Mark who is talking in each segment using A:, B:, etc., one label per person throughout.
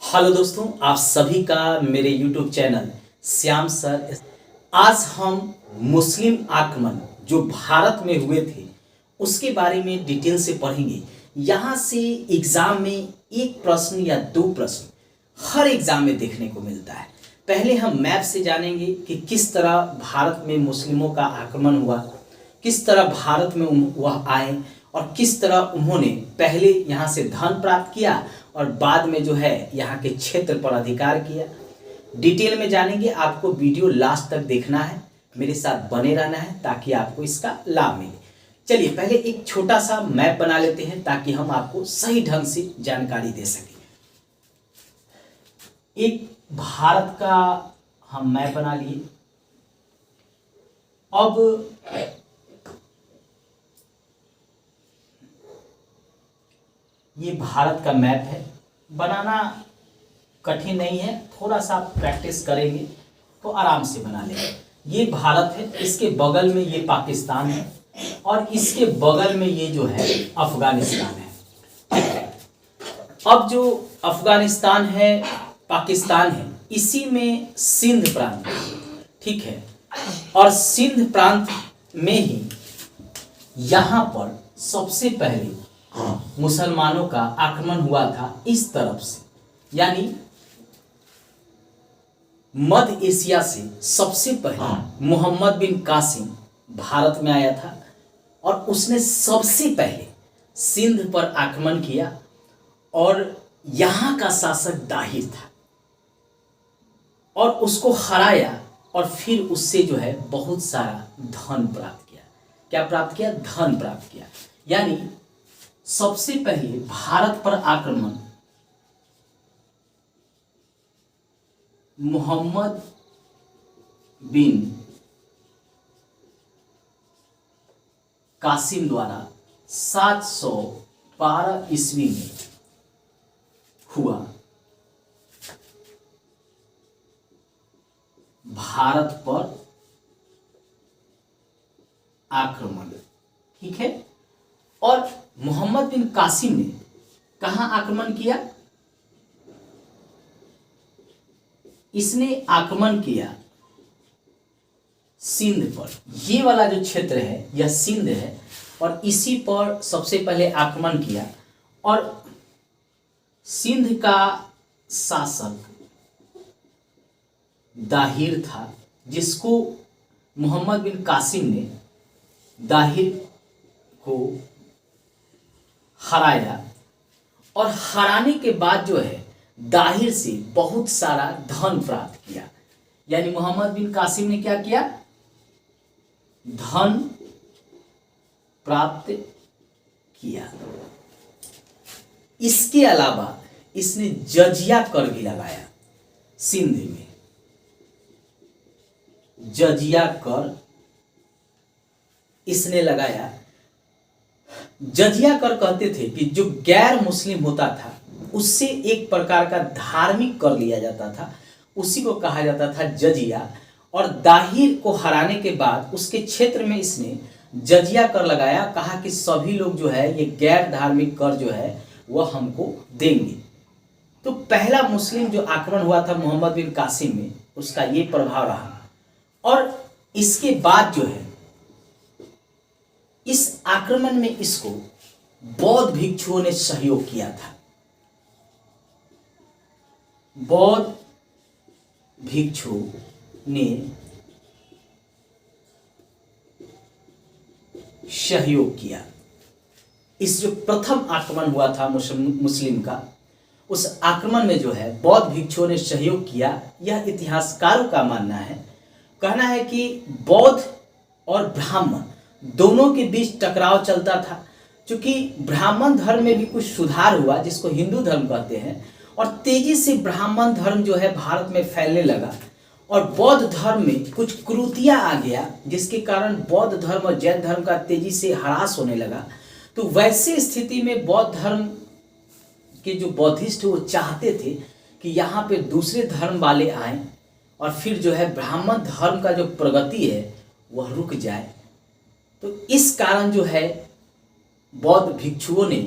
A: Hello दोस्तों, आप सभी का मेरे YouTube चैनल श्याम सर। आज हम मुस्लिम आक्रमण जो भारत में हुए थे उसके बारे में डिटेल से पढ़ेंगे। यहाँ से एग्जाम में एक प्रश्न या दो प्रश्न हर एग्जाम में देखने को मिलता है। पहले हम मैप से जानेंगे कि किस तरह भारत में मुस्लिमों का आक्रमण हुआ, किस तरह भारत में वह आए और किस तरह उन्होंने पहले यहाँ से धन प्राप्त किया और बाद में जो है यहाँ के क्षेत्र पर अधिकार किया। डिटेल में जानेंगे। आपको वीडियो लास्ट तक देखना है, मेरे साथ बने रहना है ताकि आपको इसका लाभ मिले। चलिए पहले एक छोटा सा मैप बना लेते हैं ताकि हम आपको सही ढंग से जानकारी दे सकें। एक भारत का हम मैप बना लिए। अब ये भारत का मैप है। बनाना कठिन नहीं है, थोड़ा सा प्रैक्टिस करेंगे तो आराम से बना लेंगे। ये भारत है, इसके बगल में ये पाकिस्तान है और इसके बगल में ये जो है अफगानिस्तान है। अब जो अफगानिस्तान है, पाकिस्तान है, इसी में सिंध प्रांत, ठीक है, और सिंध प्रांत में ही यहाँ पर सबसे पहले मुसलमानों का आक्रमण हुआ था इस तरफ से, यानी मध्य एशिया से सबसे पहले मोहम्मद बिन कासिम भारत में आया था और उसने सबसे पहले सिंध पर आक्रमण किया और यहाँ का शासक दाहिर था और उसको हराया और फिर उससे जो है बहुत सारा धन प्राप्त किया। क्या प्राप्त किया? धन प्राप्त किया। यानी सबसे पहले भारत पर आक्रमण मोहम्मद बिन कासिम द्वारा 712 ईस्वी में हुआ। भारत पर आक्रमण, ठीक है। और मोहम्मद बिन कासिम ने कहां आक्रमण किया? इसने आक्रमण किया सिंध पर। ये वाला जो क्षेत्र है यह सिंध है और इसी पर सबसे पहले आक्रमण किया और सिंध का शासक दाहिर था, जिसको मोहम्मद बिन कासिम ने दाहिर को हराया और हराने के बाद जो है दाहिर से बहुत सारा धन प्राप्त किया। यानी मोहम्मद बिन कासिम ने क्या किया? धन प्राप्त किया। इसके अलावा इसने जजिया कर भी लगाया सिंध में। जजिया कर इसने लगाया। जजिया कर कहते थे कि जो गैर मुस्लिम होता था उससे एक प्रकार का धार्मिक कर लिया जाता था, उसी को कहा जाता था जजिया। और दाहिर को हराने के बाद उसके क्षेत्र में इसने जजिया कर लगाया। कहा कि सभी लोग जो है ये गैर धार्मिक कर जो है वह हमको देंगे। तो पहला मुस्लिम जो आक्रमण हुआ था मोहम्मद बिन कासिम में, उसका ये प्रभाव रहा। और इसके बाद जो है इस आक्रमण में इसको बौद्ध भिक्षुओं ने सहयोग किया था। बौद्ध भिक्षु ने सहयोग किया। इस जो प्रथम आक्रमण हुआ था मुस्लिम का, उस आक्रमण में जो है बौद्ध भिक्षुओं ने सहयोग किया। यह इतिहासकारों का मानना है, कहना है कि बौद्ध और ब्राह्मण दोनों के बीच टकराव चलता था। क्योंकि ब्राह्मण धर्म में भी कुछ सुधार हुआ जिसको हिंदू धर्म कहते हैं, और तेजी से ब्राह्मण धर्म जो है भारत में फैलने लगा और बौद्ध धर्म में कुछ कुरीतियां आ गया जिसके कारण बौद्ध धर्म और जैन धर्म का तेजी से ह्रास होने लगा। तो वैसी स्थिति में बौद्ध धर्म के जो बौद्धिस्ट वो चाहते थे कि यहाँ पे दूसरे धर्म वाले आए और फिर जो है ब्राह्मण धर्म का जो प्रगति है वह रुक जाए। तो इस कारण जो है बौद्ध भिक्षुओं ने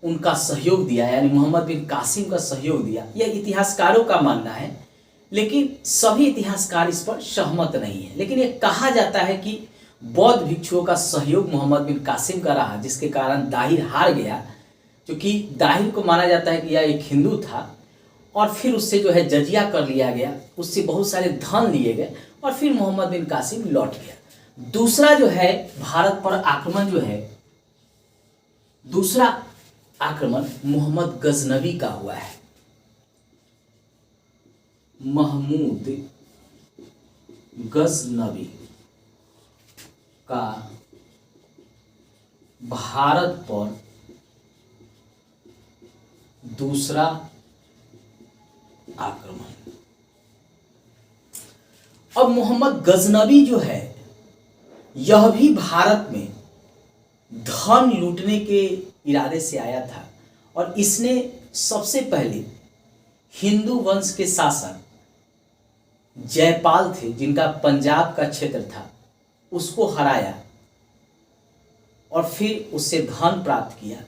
A: उनका सहयोग दिया, यानी मोहम्मद बिन कासिम का सहयोग दिया, यह इतिहासकारों का मानना है। लेकिन सभी इतिहासकार इस पर सहमत नहीं है। लेकिन यह कहा जाता है कि बौद्ध भिक्षुओं का सहयोग मोहम्मद बिन कासिम का रहा, जिसके कारण दाहिर हार गया, क्योंकि दाहिर को माना जाता है कि यह एक हिंदू था, और फिर उससे जो है जजिया कर लिया गया, उससे बहुत सारे धन लिए गए, और फिर मोहम्मद बिन कासिम लौट गया। दूसरा जो है भारत पर आक्रमण जो है, दूसरा आक्रमण मोहम्मद गजनवी का हुआ है। महमूद गजनवी का भारत पर दूसरा आक्रमण। अब मोहम्मद गजनवी जो है, यह भी भारत में धन लूटने के इरादे से आया था, और इसने सबसे पहले हिंदू वंश के शासक जयपाल थे, जिनका पंजाब का क्षेत्र था, उसको हराया और फिर उससे धन प्राप्त किया।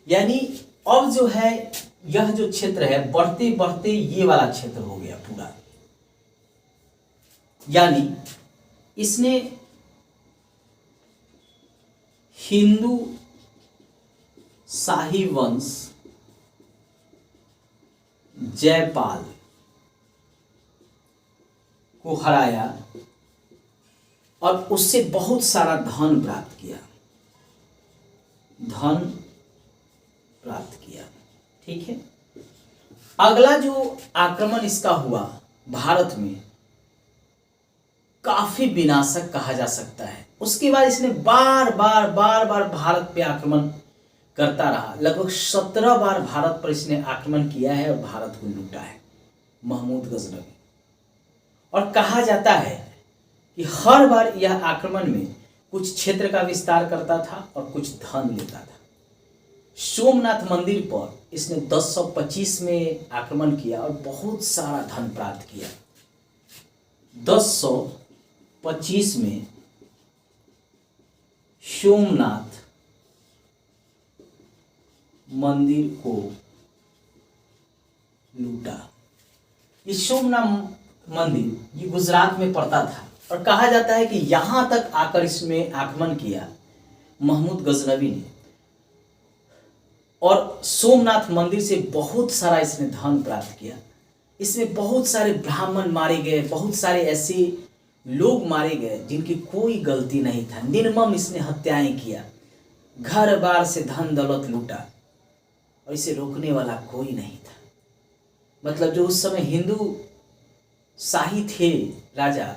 A: यानी अब जो है यह जो क्षेत्र है, बढ़ते बढ़ते ये वाला क्षेत्र हो गया पूरा। यानी इसने हिंदू शाही वंश जयपाल को हराया और उससे बहुत सारा धन प्राप्त किया, ठीक है। अगला जो आक्रमण इसका हुआ भारत में, काफी विनाशक कहा जा सकता है। उसके बाद इसने बार बार भारत पे आक्रमण करता रहा। लगभग 17 बार भारत पर इसने आक्रमण किया है और भारत को लूटा है, महमूद गजनवी। और कहा जाता है कि हर बार यह आक्रमण में कुछ क्षेत्र का विस्तार करता था और कुछ धन लेता था। सोमनाथ मंदिर पर इसने 1025 में आक्रमण किया और बहुत सारा धन प्राप्त किया। 1025 में सोमनाथ मंदिर को लूटा। ये सोमनाथ मंदिर ये गुजरात में पड़ता था, और कहा जाता है कि यहां तक आकर इसमें आक्रमण किया महमूद गजनवी ने, और सोमनाथ मंदिर से बहुत सारा इसने धन प्राप्त किया। इसमें बहुत सारे ब्राह्मण मारे गए, बहुत सारे ऐसे लोग मारे गए जिनकी कोई गलती नहीं था। निर्मम इसने हत्याएं किया, घर बार से धन दौलत लूटा, और इसे रोकने वाला कोई नहीं था। मतलब जो उस समय हिंदू शाही थे, राजा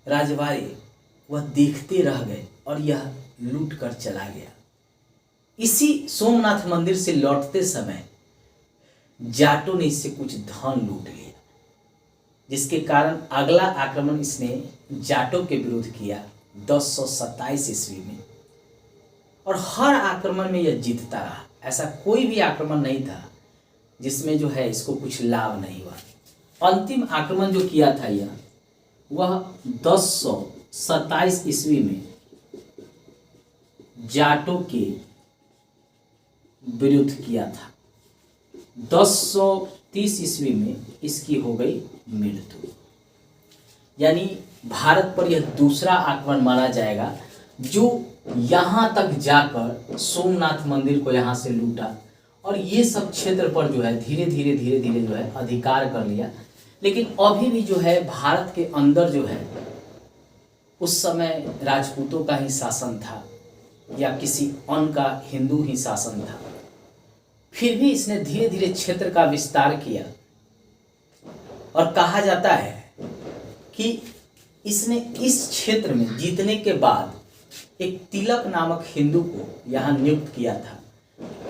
A: राजवाड़े, वह देखते रह गए और यह लूट कर चला गया। इसी सोमनाथ मंदिर से लौटते समय जाटों ने इससे कुछ धन लूट लिया, जिसके कारण अगला आक्रमण इसने जाटों के विरुद्ध किया 1027 ईस्वी में, और हर आक्रमण में यह जीतता रहा। ऐसा कोई भी आक्रमण नहीं था जिसमें जो है इसको कुछ लाभ नहीं हुआ। अंतिम आक्रमण जो किया था यह, वह 1027 ईस्वी में जाटों के विरुद्ध किया था। 1030 ईस्वी में इसकी हो गई मृत्यु। यानी भारत पर यह दूसरा आक्रमण माना जाएगा, जो यहाँ तक जाकर सोमनाथ मंदिर को यहाँ से लूटा, और ये सब क्षेत्र पर जो है धीरे धीरे जो है अधिकार कर लिया। लेकिन अभी भी जो है भारत के अंदर जो है उस समय राजपूतों का ही शासन था, या किसी अन्य का हिंदू ही शासन था। फिर भी इसने धीरे धीरे क्षेत्र का विस्तार किया, और कहा जाता है कि इसने इस क्षेत्र में जीतने के बाद एक तिलक नामक हिंदू को यहाँ नियुक्त किया था।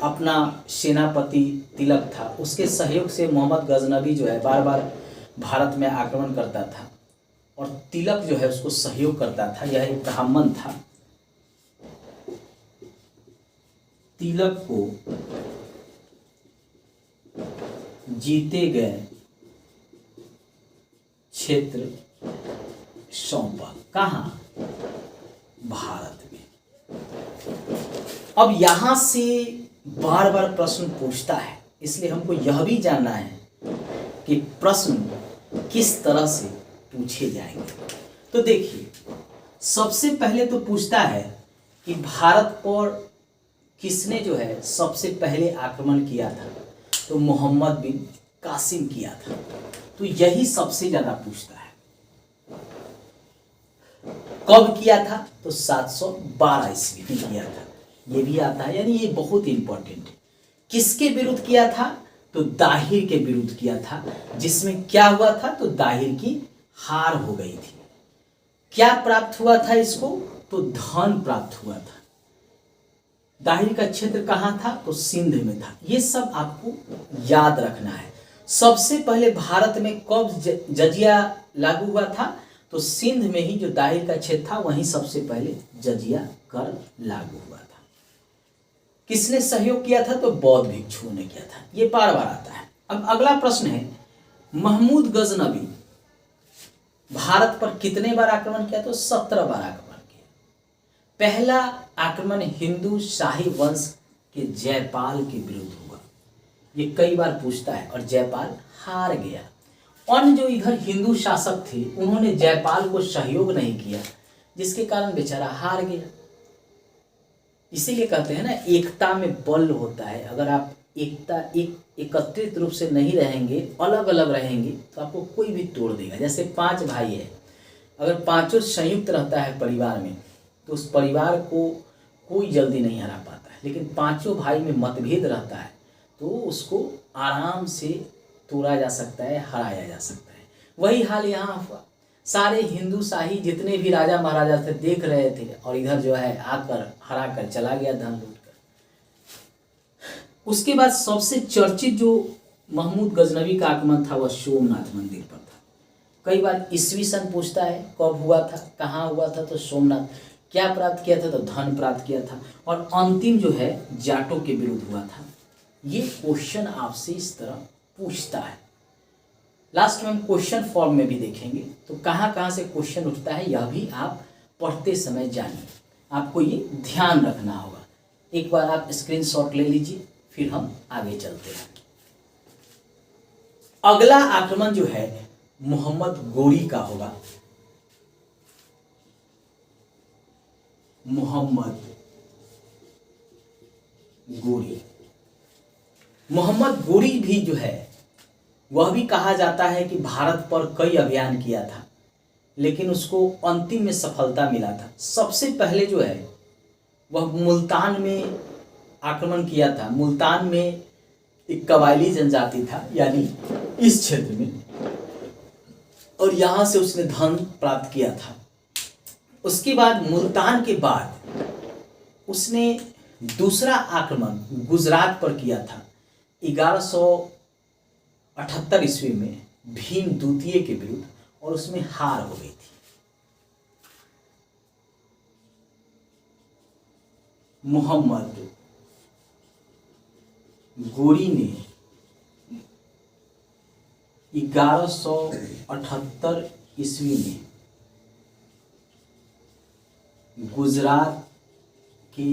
A: अपना सेनापति तिलक था, उसके सहयोग से मोहम्मद गजनवी जो है बार बार भारत में आक्रमण करता था, और तिलक जो है उसको सहयोग करता था। यह एक ब्राह्मण था। तिलक को जीते गए क्षेत्र सौंपा। कहाँ? भारत में। अब यहां से बार बार प्रश्न पूछता है, इसलिए हमको यह भी जानना है कि प्रश्न किस तरह से पूछे जाएंगे। तो देखिए, सबसे पहले तो पूछता है कि भारत पर किसने जो है सबसे पहले आक्रमण किया था। तो मोहम्मद बिन कासिम किया था। तो यही सबसे ज्यादा पूछता है। कब किया था? तो 712 ईस्वी में किया था। ये भी आता है, यानी ये बहुत इंपॉर्टेंट है। किसके विरुद्ध किया था? तो दाहिर के विरुद्ध किया था, जिसमें क्या हुआ था? तो दाहिर की हार हो गई थी। क्या प्राप्त हुआ था इसको? तो धन प्राप्त हुआ था। दाहिर का क्षेत्र कहाँ था? तो सिंध में था। ये सब आपको याद रखना है। सबसे पहले भारत में कब जजिया लागू हुआ था? तो सिंध में ही जो दाहिर का क्षेत्र था वहीं सबसे पहले जजिया कर लागू हुआ था। किसने सहयोग किया था? तो बौद्ध भिक्षुओं ने किया था। ये बार बार आता है। अब अगला प्रश्न है, महमूद गजनवी भारत पर कितने बार आक्रमण किया? तो 17 बार आक्रमण किया। पहला आक्रमण हिंदू शाही वंश के जयपाल के विरुद्ध हुआ। ये कई बार पूछता है और जयपाल हार गया। अन्य जो इधर हिंदू शासक थे उन्होंने जयपाल को सहयोग नहीं किया, जिसके कारण बेचारा हार गया। इसीलिए कहते हैं ना, एकता में बल होता है। अगर आप एकत्रित रूप से नहीं रहेंगे, अलग अलग रहेंगे, तो आपको कोई भी तोड़ देगा। जैसे 5 भाई है, अगर पांचों संयुक्त रहता है परिवार में, तो उस परिवार को कोई जल्दी नहीं हरा पाता है। लेकिन पांचों भाई में मतभेद रहता है तो उसको आराम से तोड़ा जा सकता है, हराया जा सकता है। वही हाल यहाँ हुआ। सारे हिंदू शाही जितने भी राजा महाराजा थे देख रहे थे, और इधर जो है आकर हरा कर चला गया धन लूट कर। उसके बाद सबसे चर्चित जो महमूद गजनवी का आगमन था वह सोमनाथ मंदिर पर था। कई बार ईस्वी सन पूछता है, कब हुआ था, कहाँ हुआ था? तो सोमनाथ। क्या प्राप्त किया था? तो धन प्राप्त किया था। और अंतिम जो है जाटों के विरुद्ध हुआ था। ये क्वेश्चन आपसे इस तरह पूछता है। लास्ट में हम क्वेश्चन फॉर्म में भी देखेंगे, तो कहाँ कहाँ से क्वेश्चन उठता है यह भी आप पढ़ते समय जानिए। आपको ये ध्यान रखना होगा। एक बार आप स्क्रीनशॉट ले लीजिए, फिर हम आगे चलते हैं। अगला आक्रमण जो है मोहम्मद गोरी का होगा। मोहम्मद गोरी भी जो है वह भी कहा जाता है कि भारत पर कई अभियान किया था, लेकिन उसको अंतिम में सफलता मिला था। सबसे पहले जो है वह मुल्तान में आक्रमण किया था। मुल्तान में एक कबायली जनजाति था, यानी इस क्षेत्र में, और यहाँ से उसने धन प्राप्त किया था। उसके बाद मुल्तान के बाद उसने दूसरा आक्रमण गुजरात पर किया था 1178 ईस्वी में भीम द्वितीय के विरुद्ध, और उसमें हार हो गई थी। मोहम्मद गोरी ने 1178 ईस्वी में गुजरात के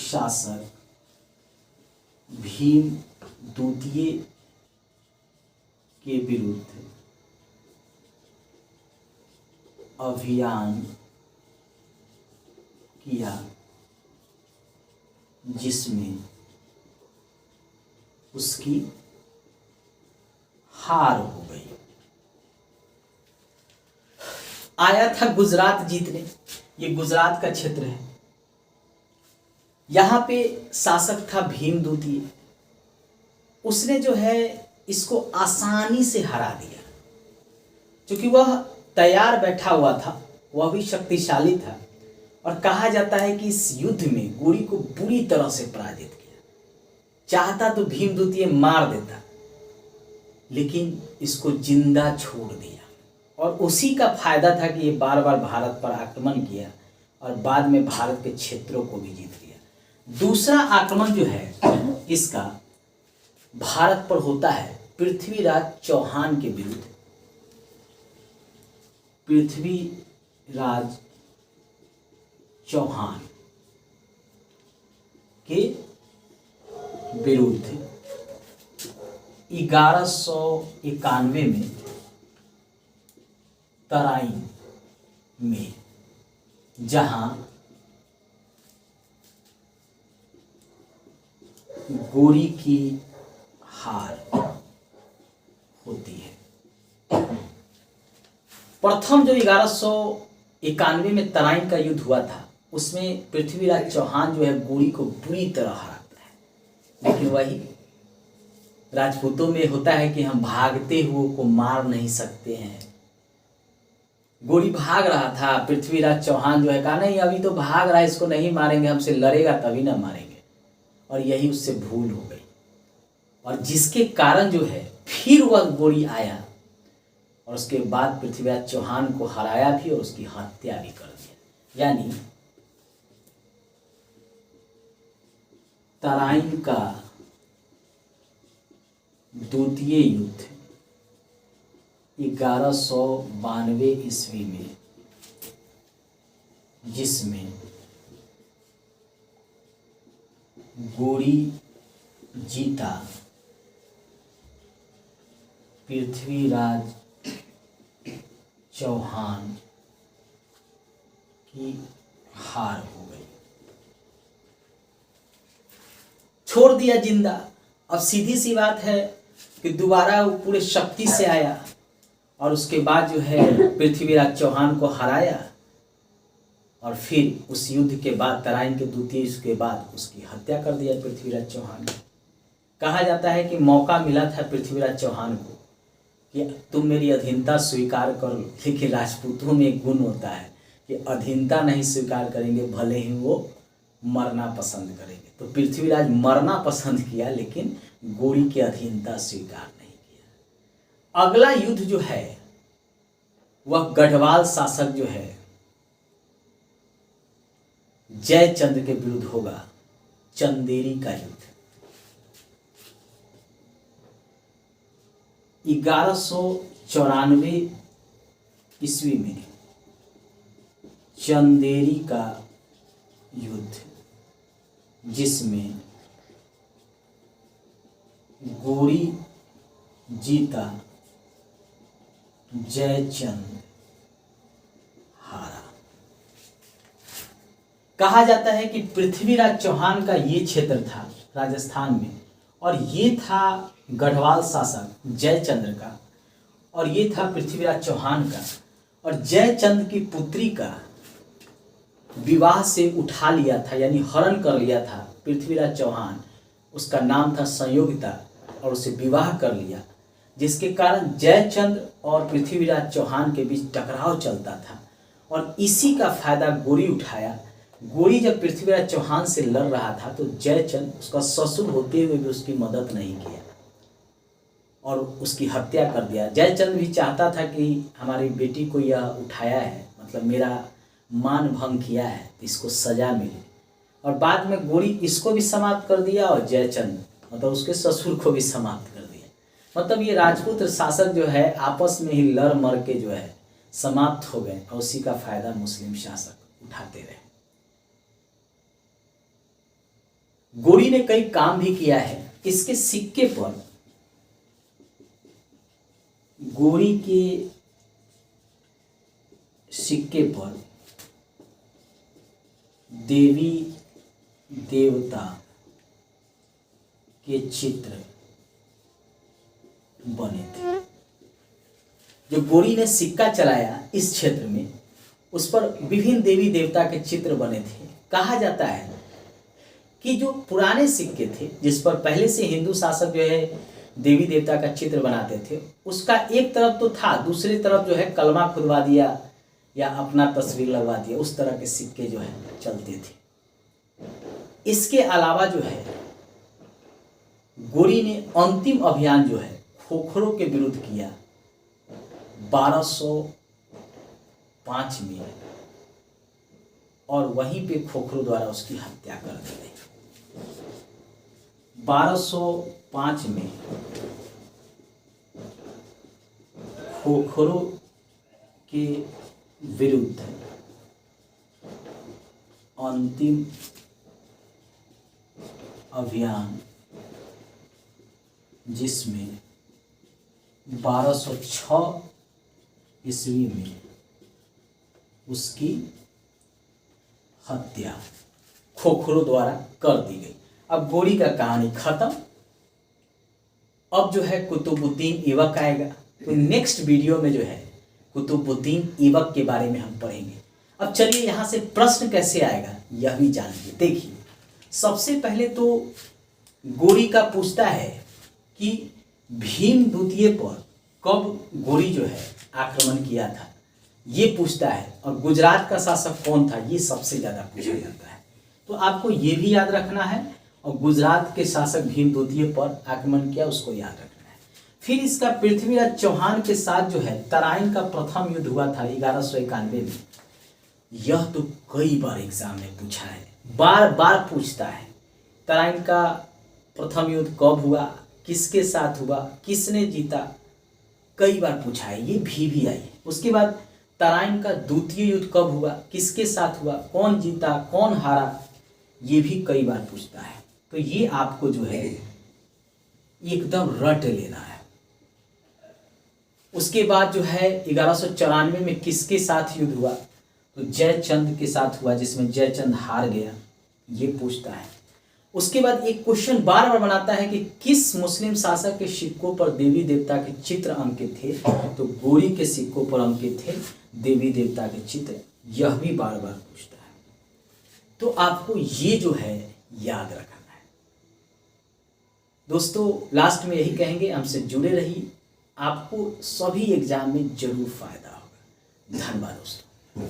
A: शासक भीम द्वितीय के विरुद्ध अभियान किया, जिसमें उसकी हार हो गई। आया था गुजरात जीतने। ये गुजरात का क्षेत्र है। यहाँ पे शासक था भीम द्वितीय। उसने जो है इसको आसानी से हरा दिया, क्योंकि वह तैयार बैठा हुआ था, वह भी शक्तिशाली था, और कहा जाता है कि इस युद्ध में गोरी को बुरी तरह से पराजित किया। चाहता तो भीम द्वितीय मार देता, लेकिन इसको जिंदा छोड़ दिया। और उसी का फायदा था कि ये बार बार भारत पर आक्रमण किया और बाद में भारत के क्षेत्रों को भी जीत लिया। दूसरा आक्रमण जो है इसका भारत पर होता है पृथ्वीराज चौहान के विरुद्ध। पृथ्वीराज चौहान के विरुद्ध 1191 में तराइन में, जहां गोरी की हार होती है। प्रथम जो 1191 में तराइन का युद्ध हुआ था, उसमें पृथ्वीराज चौहान जो है गोरी को बुरी तरह हराता है। लेकिन वही राजपूतों में होता है कि हम भागते हुए को मार नहीं सकते हैं। गोरी भाग रहा था, पृथ्वीराज चौहान जो है कहा नहीं अभी तो भाग रहा है, इसको नहीं मारेंगे, हमसे लड़ेगा तभी ना मारेंगे, और यही उससे भूल हो गई। और जिसके कारण जो है फिर वह गोरी आया और उसके बाद पृथ्वीराज चौहान को हराया भी और उसकी हत्या भी कर दिया। यानी तराइन का द्वितीय युद्ध 1192 ईस्वी में, जिसमें गोरी जीता, पृथ्वीराज चौहान की हार हो गई, छोड़ दिया जिंदा। अब सीधी सी बात है कि दोबारा वो पूरे शक्ति से आया और उसके बाद जो है पृथ्वीराज चौहान को हराया, और फिर उस युद्ध के बाद तराइन के द्वितीय युद्ध के बाद उसकी हत्या कर दिया पृथ्वीराज चौहान ने। कहा जाता है कि मौका मिला था पृथ्वीराज चौहान को कि तुम मेरी अधीनता स्वीकार करो, लेकिन राजपूतों में एक गुण होता है कि अधीनता नहीं स्वीकार करेंगे, भले ही वो मरना पसंद करेंगे। तो पृथ्वीराज मरना पसंद किया, लेकिन गोरी की अधीनता स्वीकार नहीं किया। अगला युद्ध जो है वह गढ़वाल शासक जो है जयचंद्र के विरुद्ध होगा, चंदेरी का युद्ध। 1194 ईस्वी में चंदेरी का युद्ध, जिसमें गोरी जीता, जयचंद हारा। कहा जाता है कि पृथ्वीराज चौहान का ये क्षेत्र था राजस्थान में, और ये था गढ़वाल शासक जयचंद्र का, और ये था पृथ्वीराज चौहान का। और जयचंद की पुत्री का विवाह से उठा लिया था, यानी हरण कर लिया था पृथ्वीराज चौहान। उसका नाम था संयोगिता, और उसे विवाह कर लिया, जिसके कारण जयचंद और पृथ्वीराज चौहान के बीच टकराव चलता था। और इसी का फायदा गोरी उठाया। गोरी जब पृथ्वीराज चौहान से लड़ रहा था तो जयचंद उसका ससुर होते हुए भी उसकी मदद नहीं किया और उसकी हत्या कर दिया। जयचंद भी चाहता था कि हमारी बेटी को यह उठाया है, मतलब मेरा मान भंग किया है, तो इसको सजा मिले। और बाद में गोरी इसको भी समाप्त कर दिया और जयचंद मतलब उसके ससुर को भी समाप्त कर दिया। मतलब ये राजपूत शासक जो है आपस में ही लड़ मर के जो है समाप्त हो गए, और उसी का फायदा मुस्लिम शासक उठाते रहे। गोरी ने कई काम भी किया है। इसके सिक्के पर गोरी के सिक्के पर देवी देवता के चित्र बने थे। जो गोरी ने सिक्का चलाया इस क्षेत्र में, उस पर विभिन्न देवी देवता के चित्र बने थे। कहा जाता है कि जो पुराने सिक्के थे जिस पर पहले से हिंदू शासक जो है देवी देवता का चित्र बनाते थे, उसका एक तरफ तो था, दूसरी तरफ जो है कलमा खुदवा दिया या अपना तस्वीर लगवा दिया, उस तरह के सिक्के जो है चलते थे। इसके अलावा जो है गोरी ने अंतिम अभियान जो है खोखरों के विरुद्ध किया 1205 में, और वहीं पे खोखरों द्वारा उसकी हत्या कर दी गई। 1205 में खोखरों के विरुद्ध अंतिम अभियान जिसमें 1206 ईस्वी में उसकी हत्या खोखरों द्वारा कर दी गई। अब गोरी का कहानी खत्म। अब जो है कुतुबुद्दीन ऐबक आएगा, तो नेक्स्ट वीडियो में जो है कुतुबुद्दीन ऐबक के बारे में हम पढ़ेंगे। अब चलिए यहाँ से प्रश्न कैसे आएगा यह भी जानिए। देखिए, सबसे पहले तो गोरी का पूछता है कि भीम द्वितीय पर कब गोरी जो है आक्रमण किया था, ये पूछता है। और गुजरात का शासक कौन था, ये सबसे ज़्यादा पूछा जाता है। तो आपको ये भी याद रखना है, और गुजरात के शासक भीम द्वितीय पर आक्रमण किया उसको याद रखना है। फिर इसका पृथ्वीराज चौहान के साथ जो है तराइन का प्रथम युद्ध हुआ था 1191 में। यह तो कई बार एग्जाम में पूछा है, बार बार पूछता है। तराइन का प्रथम युद्ध कब हुआ, किसके साथ हुआ, किसने जीता, कई बार पूछा है, ये भी आई है। उसके बाद तराइन का द्वितीय युद्ध कब हुआ, किसके साथ हुआ, कौन जीता, कौन हारा, ये भी कई बार पूछता है। तो ये आपको जो है एकदम रट लेना है। उसके बाद जो है 1194 में किसके साथ युद्ध हुआ, तो जयचंद के साथ हुआ, जिसमें जयचंद हार गया, ये पूछता है। उसके बाद एक क्वेश्चन बार बार बनाता है कि किस मुस्लिम शासक के सिक्कों पर देवी देवता के चित्र अंकित थे, तो गोरी के सिक्कों पर अंकित थे देवी देवता के चित्र, यह भी बार बार पूछता है। तो आपको ये जो है याद रखना है। दोस्तों लास्ट में यही कहेंगे, हमसे जुड़े रहिए, आपको सभी एग्जाम में जरूर फायदा होगा। धन्यवाद दोस्तों।